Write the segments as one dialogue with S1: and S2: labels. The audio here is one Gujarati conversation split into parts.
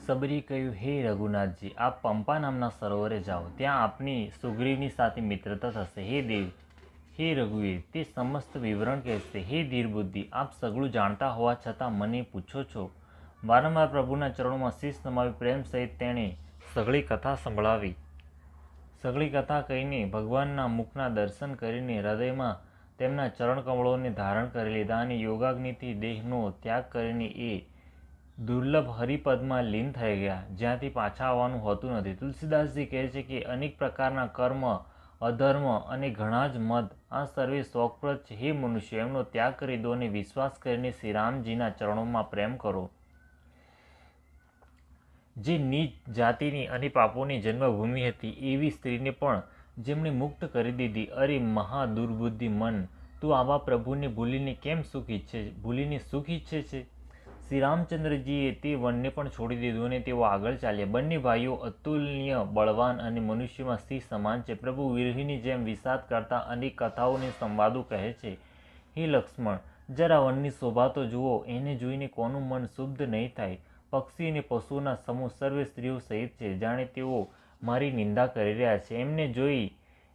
S1: સબરી કહ્યું, હે રઘુનાથજી, આપ પંપા નામના સરોવરે જાઓ, ત્યાં આપની સુગ્રીવની સાથે મિત્રતા થશે. હે દેવ, હે રઘુવીર, તે સમસ્ત વિવરણ કહેશે. હે ધીર બુદ્ધિ, આપ સઘળું જાણતા હોવા છતાં મને પૂછો છો. વારંવાર પ્રભુના ચરણોમાં શીશ નમાવી પ્રેમ સહિત તેણે સઘળી કથા સંભળાવી. સઘળી કથા કહીને ભગવાનના મુખના દર્શન કરીને હૃદયમાં તેમના ચરણકમળોને ધારણ કરી લીધા અને યોગાગ્નિથી દેહનો ત્યાગ કરીને એ દુર્લભ હરિપદમાં લીન થઈ ગયા, જ્યાંથી પાછા આવવાનું હોતું નથી. તુલસીદાસજી કહે છે કે અનેક પ્રકારના કર્મ, અધર્મ અને ઘણા જ મદ આ સર્વે શોકપ્રદ છે. હે મનુષ્ય, એમનો ત્યાગ કરી દો અને વિશ્વાસ કરીને શ્રીરામજીના ચરણોમાં પ્રેમ કરો. જે નીચ જાતિની અને પાપોની જન્મભૂમિ હતી એવી સ્ત્રીને પણ જેમણે મુક્ત કરી દીધી. અરે મહા દુર્બુદ્ધિ મન, તું આવા પ્રભુને ભૂલીને સુખ ઈચ્છે છે? શ્રી રામચંદ્રજીએ તે વનને પણ છોડી દીધું અને તેઓ આગળ ચાલ્યા. બંને ભાઈઓ અતુલનીય બળવાન અને મનુષ્યમાં સિંહ સમાન છે. પ્રભુ વિરહીની જેમ વિષાદ કરતા અનેક કથાઓ અને સંવાદો કહે છે. હે લક્ષ્મણ, જરા વનની શોભા તો જુઓ, એને જોઈને કોનું મન શુદ્ધ નહીં થાય? પક્ષી અને પશુઓના સમૂહ સર્વે સ્ત્રીઓ સહિત છે, જાણે તેઓ મારી નિંદા કરી રહ્યા છે. એમને જોઈ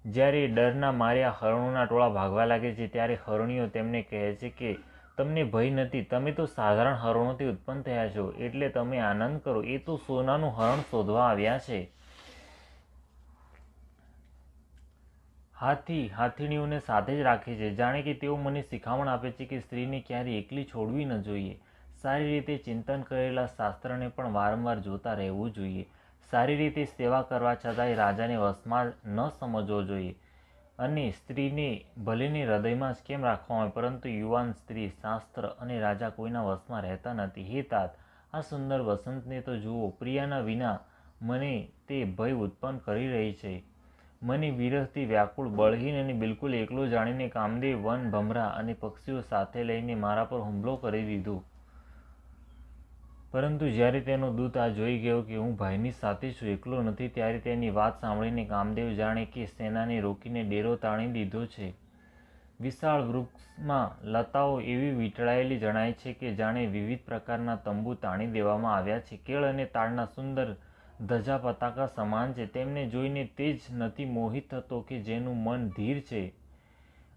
S1: જ્યારે ડરના માર્યા હરણોના ટોળા ભાગવા લાગે છે, ત્યારે હરણીઓ તેમને કહે છે કે તમને ભય નથી, તમે તો સાધારણ હરણોથી ઉત્પન્ન થયા છો, એટલે તમે આનંદ કરો. એ તો સોનાનું હરણ શોધવા આવ્યા છે. હાથીણીઓને સાથે જ રાખે છે, જાણે કે તેઓ મને શિખામણ આપે છે કે સ્ત્રીને ક્યારેય એકલી છોડવી ન જોઈએ. સારી રીતે ચિંતન કરેલા શાસ્ત્રને પણ વારંવાર જોતા રહેવું જોઈએ. સારી રીતે સેવા કરવા છતાંય રાજાને વશમાં ન સમજવો જોઈએ. અને સ્ત્રીને ભલેને હૃદયમાં જ કેમ રાખવામાં આવે, પરંતુ યુવાન સ્ત્રી, શાસ્ત્ર અને રાજા કોઈના વશમાં રહેતા નથી. હે તાત, આ સુંદર વસંતને તો જુઓ, પ્રિયાના વિના મને તે ભય ઉત્પન્ન કરી રહી છે. મને વિરહથી વ્યાકુળ, બળહીન અને બિલકુલ એકલો જાણીને કામદેવ વન, ભમરા અને પક્ષીઓ સાથે લઈને મારા પર હુમલો કરી દીધો. પરંતુ જ્યારે તેનો દૂત આ જોઈ ગયો કે હું ભાઈની સાથે છું, એકલો નથી, ત્યારે તેની વાત સાંભળીને કામદેવ જાણે કે સેનાને રોકીને ડેરો તાણી દીધો છે. વિશાળ વૃક્ષમાં લતાઓ એવી વીંટળાયેલી જણાય છે કે જાણે વિવિધ પ્રકારના તંબુ તાણી દેવામાં આવ્યા છે. કેળ અને તાડના સુંદર ધજા પતાકા સમાન છે. તેમને જોઈને તે જ નથી મોહિત થતો કે જેનું મન ધીર છે.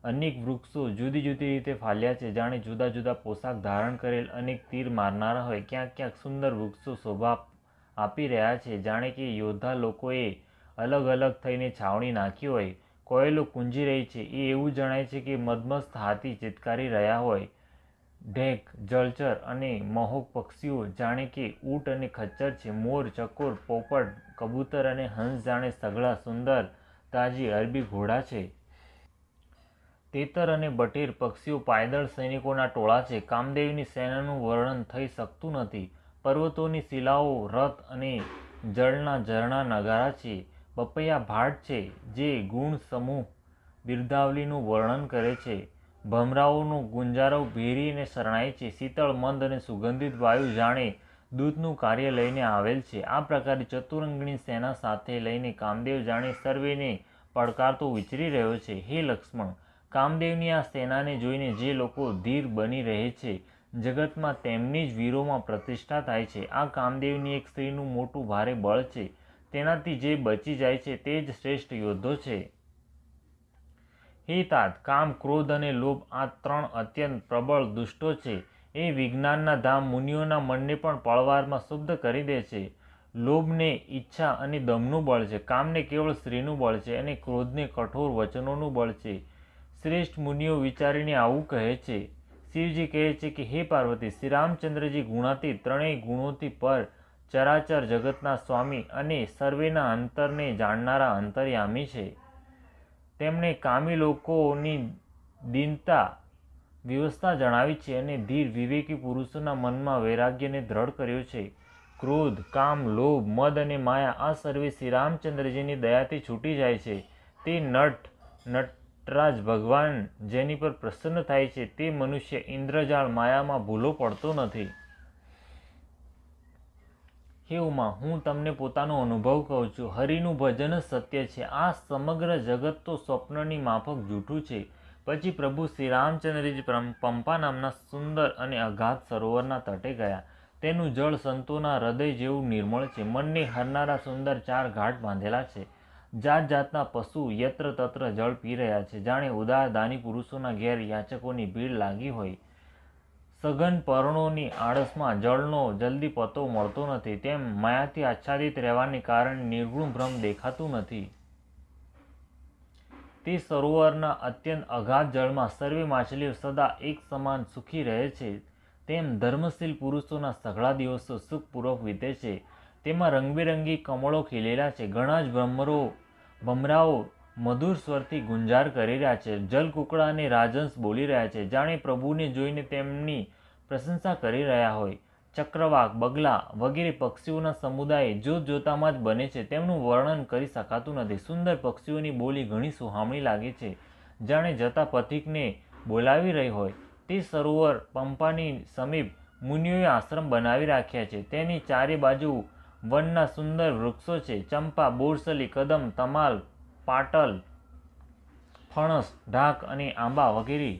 S1: અનેક વૃક્ષો જુદી જુદી રીતે ફાલ્યા છે, જાણે જુદા જુદા પોશાક ધારણ કરેલ અનેક તીર મારનારા હોય. ક્યાંક ક્યાંક સુંદર વૃક્ષો શોભા આપી રહ્યા છે, જાણે કે યોદ્ધા લોકોએ અલગ અલગ થઈને છાવણી નાખી હોય. કોયલો કુંજી રહી છે, એ એવું જણાય છે કે મદમસ્ત હાથી ચિત્કારી રહ્યા હોય. ઢેક, જળચર અને મહોક પક્ષીઓ જાણે કે ઊંટ અને ખચ્ચર છે. મોર, ચકોર, પોપટ, કબૂતર અને હંસ જાણે સઘળા સુંદર તાજી અરબી ઘોડા છે. તેતર અને બટેર પક્ષીઓ પાયદળ સૈનિકોના ટોળા છે. કામદેવની સેનાનું વર્ણન થઈ શકતું નથી. પર્વતોની શિલાઓ રથ અને જળના ઝરણા નગારા છે. પપૈયા ભાટ છે, જે ગુણ સમૂહ બિરદાવલીનું વર્ણન કરે છે. ભમરાઓનો ગુંજારવ ભેરી અને શરણાઈ છે. શીતળ, મંદ અને સુગંધિત વાયુ જાણે દૂતનું કાર્ય લઈને આવેલ છે. આ પ્રકારે ચતુરંગની સેના સાથે લઈને કામદેવ જાણે સર્વેને પડકારતો વિચરી રહ્યો છે. હે લક્ષ્મણ, કામદેવની આ સેનાને જોઈને જે લોકો ધીર બની રહે છે, જગતમાં તેમની જ વીરોમાં પ્રતિષ્ઠા થાય છે. આ કામદેવની એક સ્ત્રીનું મોટું ભારે બળ છે. તેનાથી જે બચી જાય છે તે જ શ્રેષ્ઠ યોદ્ધો છે. હે તાત, કામ, ક્રોધ અને લોભ આ ત્રણ અત્યંત પ્રબળ દુષ્ટો છે. એ વિજ્ઞાનના ધામ મુનિઓના મનને પણ પળવારમાં શુદ્ધ કરી દે છે. લોભને ઈચ્છા અને દમનું બળ છે. કામને કેવળ સ્ત્રીનું બળ છે અને ક્રોધને કઠોર વચનોનું બળ છે. શ્રેષ્ઠ મુનિઓ વિચારીને આવું કહે છે. શિવજી કહે છે કે હે પાર્વતી, શ્રી રામચંદ્રજી ગુણાતીત, ત્રણેય ગુણોથી પર, ચરાચર જગતના સ્વામી અને સર્વેના અંતરને જાણનારા અંતર્યામી છે. તેમણે કામી લોકોની દીનતા વ્યવસ્થા જણાવી છે અને ધીર વિવેકી પુરુષોના મનમાં વૈરાગ્યને દ્રઢ કર્યો છે. ક્રોધ, કામ, લોભ, મદ અને માયા આ સર્વે શ્રી રામચંદ્રજીની દયાથી છૂટી જાય છે. તે નટરાજ ભગવાન જેની પર પ્રસન્ન થાય છે, તે મનુષ્ય ઇન્દ્રજાળ માયામાં ભૂલો પડતો નથી. હે ઉમા, હું તમને પોતાનો અનુભવ કહું છું. હરિનું ભજન જ સત્ય છે. આ સમગ્ર જગત તો સ્વપ્નની માફક જૂઠું છે. પછી પ્રભુ શ્રી રામચંદ્રજી પંપા નામના સુંદર અને અગાધ સરોવરના તટે ગયા. તેનું જળ સંતોના હૃદય જેવું નિર્મળ છે. મનને હરનારા સુંદર 4 ઘાટ બાંધેલા છે. જાત જાતના પશુ યત્ર તત્ર જળ પી રહ્યા છે. જાણે ઉદાર દાની પુરુષોના ઘેર યાચકોની ભીડ લાગી હોય. સઘન પર્ણોની આળસમાં જળનો જલ્દી પતો મળતો નથી, તેમ માયાથી આચ્છાદિત રહેવાને કારણે નિર્ગુણ બ્રહ્મ દેખાતું નથી. તે સરોવરના અત્યંત અગાધ જળમાં સર્વે માછલીઓ સદા એક સમાન સુખી રહે છે. તેમ ધર્મશીલ પુરુષોના સઘળા દિવસો સુખપૂર્વક વીતે છે. તેમાં રંગબેરંગી કમળો ખીલેલા છે. ઘણા જ ભમરાઓ મધુર સ્વરથી ગુંજાર કરી રહ્યા છે. જલકુકડા અને રાજહંસ બોલી રહ્યા છે, જાણે પ્રભુને જોઈને તેમની પ્રશંસા કરી રહ્યા હોય. ચક્રવાક, બગલા વગેરે પક્ષીઓના સમુદાય જોત જોતામાં જ બને છે. તેમનું વર્ણન કરી શકાતું નથી. સુંદર પક્ષીઓની બોલી ઘણી સુહામણી લાગે છે, જાણે જતા પથિકને બોલાવી રહી હોય. તે સરોવર પંપાની સમીપ મુનિઓએ આશ્રમ બનાવી રાખ્યા છે. તેની ચારે બાજુ વનના સુંદર વૃક્ષો છે. ચંપા, બોરસલી, કદમ, તમાલ, પાટલ, ફણસ, ઢાક અને આંબા વગેરે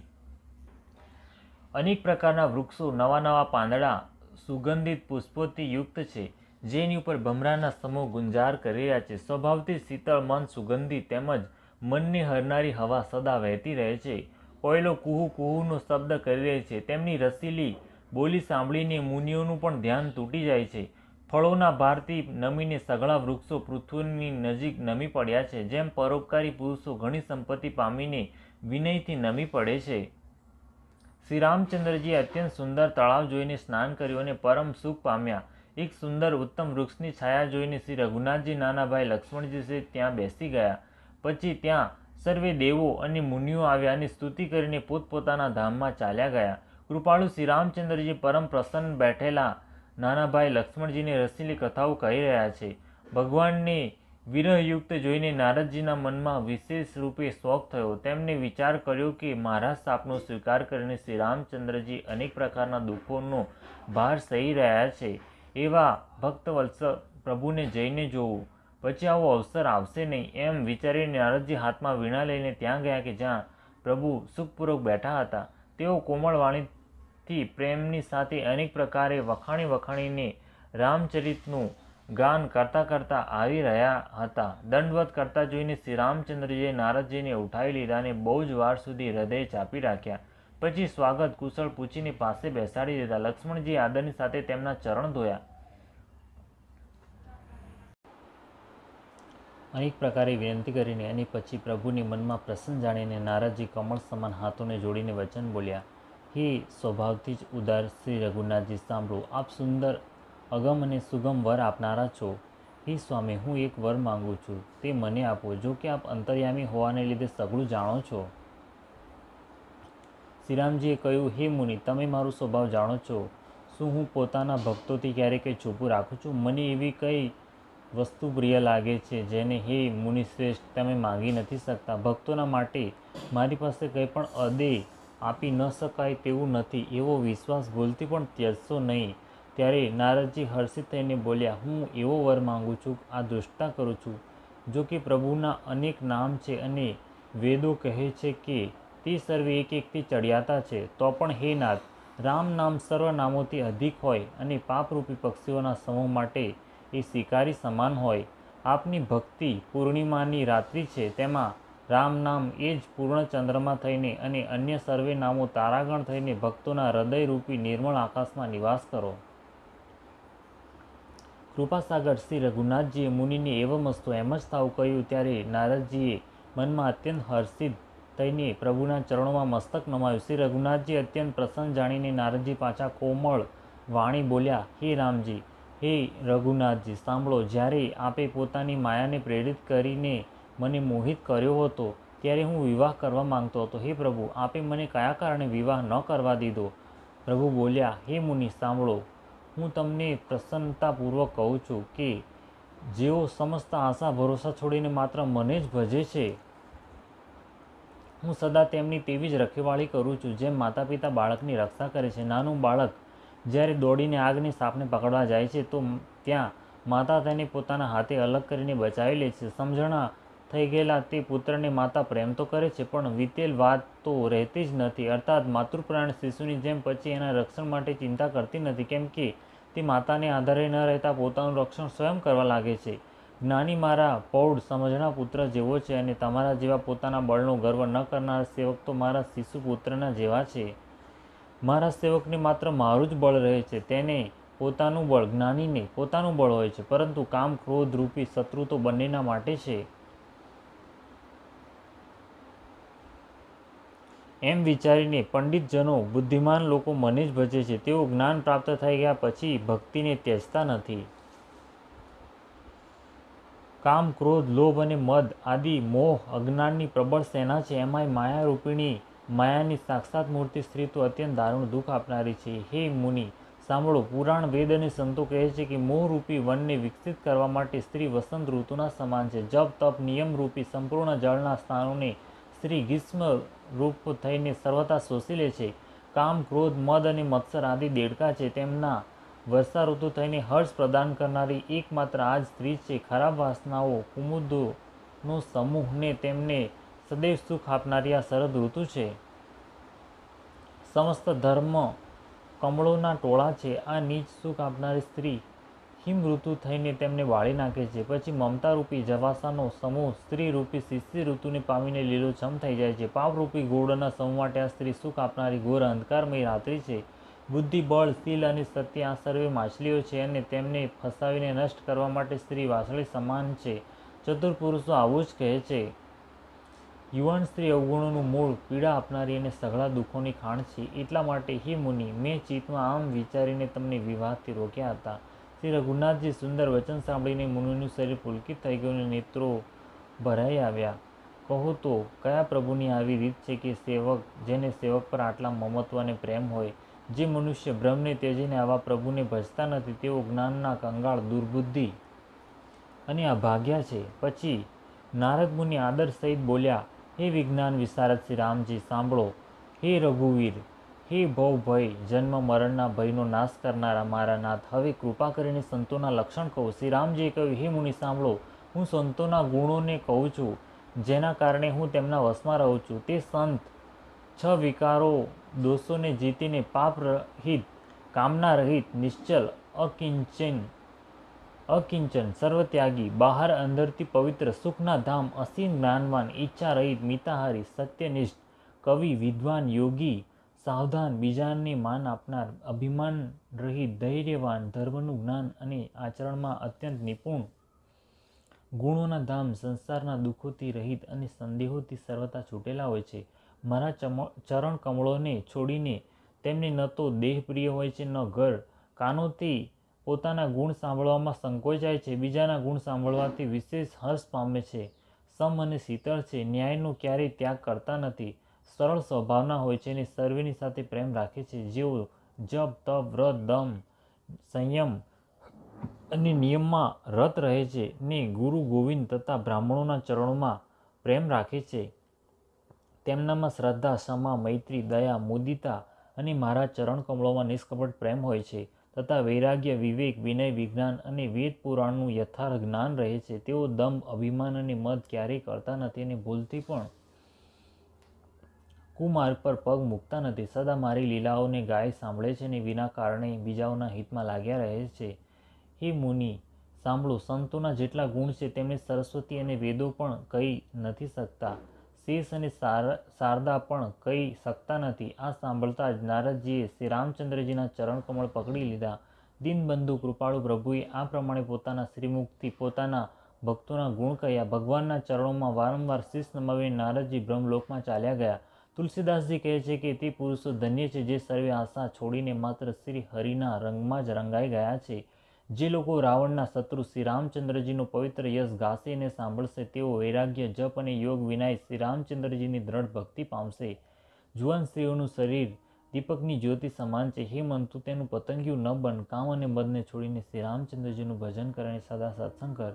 S1: અનેક પ્રકારના વૃક્ષો નવા નવા પાંદડા સુગંધિત પુષ્પોથી યુક્ત છે, જેની ઉપર ભમરાના સમૂહ ગુંજાર કરી રહ્યા છે. સ્વભાવથી શીતળ, મન સુગંધિત તેમજ મનને હરનારી હવા સદા વહેતી રહે છે. કોયલો કુહુ કુહુનો શબ્દ કરી રહી છે. તેમની રસીલી બોલી સાંભળીને મુનિઓનું પણ ધ્યાન તૂટી જાય છે. ફળોના ભારથી નમીને સઘળા વૃક્ષો પૃથ્વીની નજીક નમી પડ્યા છે. જેમ પરોપકારી પુરુષો ઘણી સંપત્તિ પામીને વિનયથી નમી પડે છે. શ્રી રામચંદ્રજીએ અત્યંત સુંદર તળાવ જોઈને સ્નાન કર્યું અને પરમ સુખ પામ્યા. એક સુંદર ઉત્તમ વૃક્ષની છાયા જોઈને શ્રી રઘુનાથજી નાના ભાઈ લક્ષ્મણજી ત્યાં બેસી ગયા. પછી ત્યાં સર્વે દેવો અને મુનિઓ આવ્યા અને સ્તુતિ કરીને પોતપોતાના ધામમાં ચાલ્યા ગયા. કૃપાળુ શ્રી રામચંદ્રજી પરમ પ્રસન્ન બેઠેલા નાના ભાઈ લક્ષ્મણજીને રસીલી કથાઓ કહી રહ્યા છે. ભગવાનને વિરહયુક્ત જોઈને નારદજીના મનમાં વિશેષ રૂપે શોક થયો. તેમને વિચાર કર્યો કે મહારાજ શાપનો સ્વીકાર કરીને શ્રી રામચંદ્રજી અનેક પ્રકારના દુઃખોનો ભાર સહી રહ્યા છે. એવા ભક્તવત્સલ પ્રભુને જઈને જોવું, પછી આવો અવસર આવશે નહીં, એમ વિચારીને નારદજી હાથમાં વીણા લઈને ત્યાં ગયા કે જ્યાં પ્રભુ સુખપૂર્વક બેઠા હતા. તેઓ કોમળ વાણીથી પ્રેમની સાથે અનેક પ્રકારે વખાણીને રામચરિતનું ગાન કરતા કરતા આવી રહ્યા હતા. દંડવત કરતા જોઈને શ્રી રામચંદ્રજીએ નારદજીને ઉઠાવી લીધા અને બહુ જ વાર સુધી હૃદય ચાપી રાખ્યા. પછી સ્વાગત કુશળ પૂછીને પાસે બેસાડી દીધા. લક્ષ્મણજીએ આદરની સાથે તેમના ચરણ ધોયા. અનેક પ્રકારે વિનંતી કરીને અને પછી પ્રભુની મનમાં પ્રસન્ન જાણીને નારદજી કમળ સમાન હાથોને જોડીને વચન બોલ્યા. હે સ્વભાવથી જ ઉદાર શ્રી રઘુનાથજી, સાંભળો. આપ સુંદર, અગમ અને સુગમ વર આપનારા છો. હે સ્વામી, હું એક વર માંગુ છું, તે મને આપો. જો કે આપ અંતર્યામી હોવાને લીધે સઘળું જાણો છો. શ્રીરામજીએ કહ્યું, હે મુનિ, તમે મારો સ્વભાવ જાણો છો. શું હું પોતાના ભક્તોથી ક્યારેય કંઈ છુપું રાખું છું? મને એવી કઈ વસ્તુ પ્રિય લાગે છે જેને હે મુનિશ્રેષ્ઠ તમે માંગી નથી શકતા. ભક્તોના માટે મારી પાસે કંઈ પણ અદે આપી ન શકાય તેવું નથી, એવો વિશ્વાસ ભૂલથી પણ ત્યજશો નહીં. ત્યારે નારદજી હર્ષિત થઈને બોલ્યા, હું એવો વર માંગુ છું, આ દૃષ્ટતા કરું છું. જો કે પ્રભુના અનેક નામ છે અને વેદો કહે છે કે તે સર્વે એક એકથી ચડિયાતા છે, તો પણ હે નાથ, રામ નામ સર્વ નામોથી અધિક હોય અને પાપરૂપી પક્ષીઓના સમૂહ માટે એ શિકારી સમાન હોય. આપની ભક્તિ પૂર્ણિમાની રાત્રિ છે, તેમાં રામ નામ એ જ પૂર્ણ ચંદ્રમા થઈને અને અન્ય સર્વે નામો તારાગણ થઈને ભક્તોના હૃદયરૂપી નિર્મળ આકાશમાં નિવાસ કરો. કૃપાસાગર શ્રી રઘુનાથજીએ મુનિને એવમસ્તુ એમ જ થાવું કહ્યું. ત્યારે નારદજીએ મનમાં અત્યંત હર્ષિત થઈને પ્રભુના ચરણોમાં મસ્તક નમાવ્યું. શ્રી રઘુનાથજી અત્યંત પ્રસન્ન જાણીને નારદજી પાછા કોમળ વાણી બોલ્યા, હે રામજી, હે રઘુનાથજી, સાંભળો. જ્યારે આપે પોતાની માયાને પ્રેરિત કરીને મને મોહિત કર્યો હતો, ત્યારે હું વિવાહ કરવા માંગતો હતો. હે પ્રભુ, આપે મને કયા કારણે વિવાહ ન કરવા દીધો? પ્રભુ બોલ્યા, હે મુનિ, સાંભળો. હું તમને પ્રસન્નતાપૂર્વક કહું છું કે જેઓ સમસ્ત આશા ભરોસા છોડીને માત્ર મને જ ભજે છે, હું સદા તેમની તેવી જ રખેવાળી કરું છું, જેમ માતા પિતા બાળકની રક્ષા કરે છે. નાનું બાળક જ્યારે દોડીને આગની સાપને પકડવા જાય છે, તો ત્યાં માતા તેને પોતાના હાથે અલગ કરીને બચાવી લે છે. સમજણા થઈ ગયેલા તે પુત્રને માતા પ્રેમ તો કરે છે, પણ વીતેલ વાત તો રહેતી જ નથી. અર્થાત માતૃપ્રાણ શિશુની જેમ પછી એના રક્ષણ માટે ચિંતા કરતી નથી, કેમ કે તે માતાને આધારે ન રહેતા પોતાનું રક્ષણ સ્વયં કરવા લાગે છે. જ્ઞાની મારા પૌઢ સમજણા પુત્ર જેવો છે અને તમારા જેવા પોતાના બળનો ગર્વ ન કરનાર સેવક તો મારા શિશુપુત્રના જેવા છે. મારા સેવકને માત્ર મારું જ બળ રહે છે, તેને પોતાનું બળ, જ્ઞાનીને પોતાનું બળ હોય છે, પરંતુ કામ ક્રોધ રૂપી શત્રુ તો બંનેના માટે છે. એમ વિચારીને પંડિતજનો, બુદ્ધિમાન લોકો મને જ ભજે છે. તેઓ જ્ઞાન પ્રાપ્ત થઈ ગયા પછી ભક્તિને ત્યજતા નથી. કામ, ક્રોધ, લોભ અને મદ આદિ મોહ અજ્ઞાનની પ્રબળ સેના છે. એમાંય માયા રૂપિણી માયાની સાક્ષાત મૂર્તિ સ્ત્રી તો અત્યંત દારૂણ દુઃખ આપનારી છે. હે મુનિ, સાંભળો. પુરાણ, વેદ અને સંતો કહે છે કે મોહરૂપી વનને વિકસિત કરવા માટે સ્ત્રી વસંત ઋતુના સમાન છે. જપ, તપ, નિયમ રૂપી સંપૂર્ણ જળના સ્થાનોને સ્ત્રી ગ્રીષ્મ રૂપ થઈને સર્વથા શોષી લે છે. કામ, ક્રોધ, મદ અને મત્સર આદિ દેડકા છે. તેમના વર્ષા ઋતુ થઈને હર્ષ પ્રદાન કરનારી એકમાત્ર આ જ સ્ત્રી છે. ખરાબ વાસનાઓ કુમુદોનો સમૂહ ને તેમને સદૈવ સુખ આપનારી આ શરદ ઋતુ છે. સમસ્ત ધર્મ કમળોના ટોળા છે. આ નીચ સુખ આપનારી સ્ત્રી હિમ ઋતુ થઈને તેમને બાળી નાખે છે. પછી મમતા રૂપી જવાસાનો સમૂહ સ્ત્રી રૂપી શિશિર ઋતુને પામીને લીલોછમ થઈ જાય છે. પાપ રૂપી ગોળના સમૂહ માટે આ સ્ત્રી સુખ આપનારી ઘોર અંધકારમય રાત્રિ છે. બુદ્ધિ, બળ, શીલ અને સત્ય આ સર્વે માછલીઓ છે અને તેમને ફસાવીને નષ્ટ કરવા માટે સ્ત્રી વાસળી સમાન છે. ચતુર પુરુષો આવું જ કહે છે. યુવાન સ્ત્રી અવગુણોનું મૂળ, પીડા આપનારી અને સઘળા દુઃખોની ખાણ છે. એટલા માટે હે મુનિ, મેં ચિત્તમાં આમ વિચારીને તમને વિવાહથી રોક્યા હતા. શ્રી રઘુનાથજી સુંદર વચન સાંભળીને મુનિનું શરીર પુલકિત થઈ ગયું અને નેત્રો ભરાઈ આવ્યા. કહો તો, કયા પ્રભુની આવી રીત છે કે જેને સેવક પર આટલા મમત્વ અને પ્રેમ હોય? જે મનુષ્ય બ્રહ્મને ત્યજીને આવા પ્રભુને ભજતા નથી તેઓ જ્ઞાનના કંગાળ, દુર્બુદ્ધિ અને અભાગ્યા છે. પછી નારદ મુનિ આદર સહિત બોલ્યા, હે વિજ્ઞાન વિશારદ શ્રી રામજી, સાંભળો. હે રઘુવીર, હે ભવ ભય, જન્મ મરણના ભયનો નાશ કરનારા મારા નાથ, હવે કૃપા કરીને સંતોના લક્ષણ કહો. શ્રી રામજીએ કહ્યું, હે મુનિ સાંભળો. હું સંતોના ગુણોને કહું છું, જેના કારણે હું તેમના વશમાં રહું છું. તે સંત 6 વિકારો દોષોને જીતીને પાપ રહિત, કામના રહિત, નિશ્ચલ, અકિંચન, સર્વત્યાગી, બહાર અંદરથી પવિત્ર, સુખના ધામ, અસીમ જ્ઞાનવાન, ઈચ્છા રહિત, મિતાહારી, સત્યનિષ્ઠ, કવિ, વિદ્વાન, યોગી, સાવધાન, બીજાને માન આપનાર, અભિમાન રહિત, ધૈર્યવાન, ધર્મનું જ્ઞાન અને આચરણમાં અત્યંત નિપુણ, ગુણોના ધામ, સંસારના દુઃખોથી રહિત અને સંદેહોથી સર્વથા છૂટેલા હોય છે. મારા ચરણ કમળોને છોડીને તેમને ન તો દેહ પ્રિય હોય છે, ન ઘર. કાનોથી પોતાના ગુણ સાંભળવામાં સંકોચાય છે, બીજાના ગુણ સાંભળવાથી વિશેષ હર્ષ પામે છે. સમ અને શીતળ છે, ન્યાયનો ક્યારેય ત્યાગ કરતા નથી, સરળ સ્વભાવના હોય છે અને સર્વેની સાથે પ્રેમ રાખે છે. જેઓ જપ, તપ, વ્રત, દમ, સંયમ અને નિયમમાં રત રહે છે ને ગુરુ ગોવિંદ તથા બ્રાહ્મણોના ચરણોમાં પ્રેમ રાખે છે, તેમનામાં શ્રદ્ધા, ક્ષમા, મૈત્રી, દયા, મુદિતા અને મારા ચરણ કમળોમાં નિષ્કપટ પ્રેમ હોય છે, તથા વૈરાગ્ય, વિવેક, વિનય, વિજ્ઞાન અને વેદ પુરાણનું યથાર્થ જ્ઞાન રહે છે. તેઓ દંભ, અભિમાન અને મદ ક્યારેય કરતા નથી અને ભૂલથી પણ કુમાર્ગ પર પગ મૂકતા નથી. સદા મારી લીલાઓને ગાય સાંભળે છે અને વિના કારણે બીજાઓના હિતમાં લાગ્યા રહે છે. હે મુનિ સાંભળો. સંતોના જેટલા ગુણ છે તેમને સરસ્વતી અને વેદો પણ કહી નથી શકતા, શેષ અને શારદા પણ કહી શકતા નથી. આ સાંભળતા જ નારદજીએ શ્રી રામચંદ્રજીના ચરણકમળ પકડી લીધા. દીનબંધુ કૃપાળુ પ્રભુએ આ પ્રમાણે પોતાના શ્રીમુખથી પોતાના ભક્તોના ગુણ કહ્યા. ભગવાનના ચરણોમાં વારંવાર શીશ નમાવીને નારદજી બ્રહ્મલોકમાં ચાલ્યા ગયા. તુલસીદાસજી કહે છે કે તે પુરુષો ધન્ય છે જે સર્વે આશા છોડીને માત્ર શ્રી હરિના રંગમાં જ રંગાઈ ગયા છે. જે લોકો રાવણના શત્રુ શ્રી રામચંદ્રજીનો પવિત્ર યશ ગાશે અને સાંભળશે, તેઓ વૈરાગ્ય, જપ અને યોગ વિનાય શ્રી રામચંદ્રજીની દ્રઢ ભક્તિ પામશે. જુવાન સ્ત્રીઓનું શરીર દીપકની જ્યોતિ સમાન છે. હે મંતુ, તેનું પતંગિયું ન બન. કામ અને મદને છોડીને શ્રી રામચંદ્રજીનું ભજન કરીને સદા સત્સંગ કર.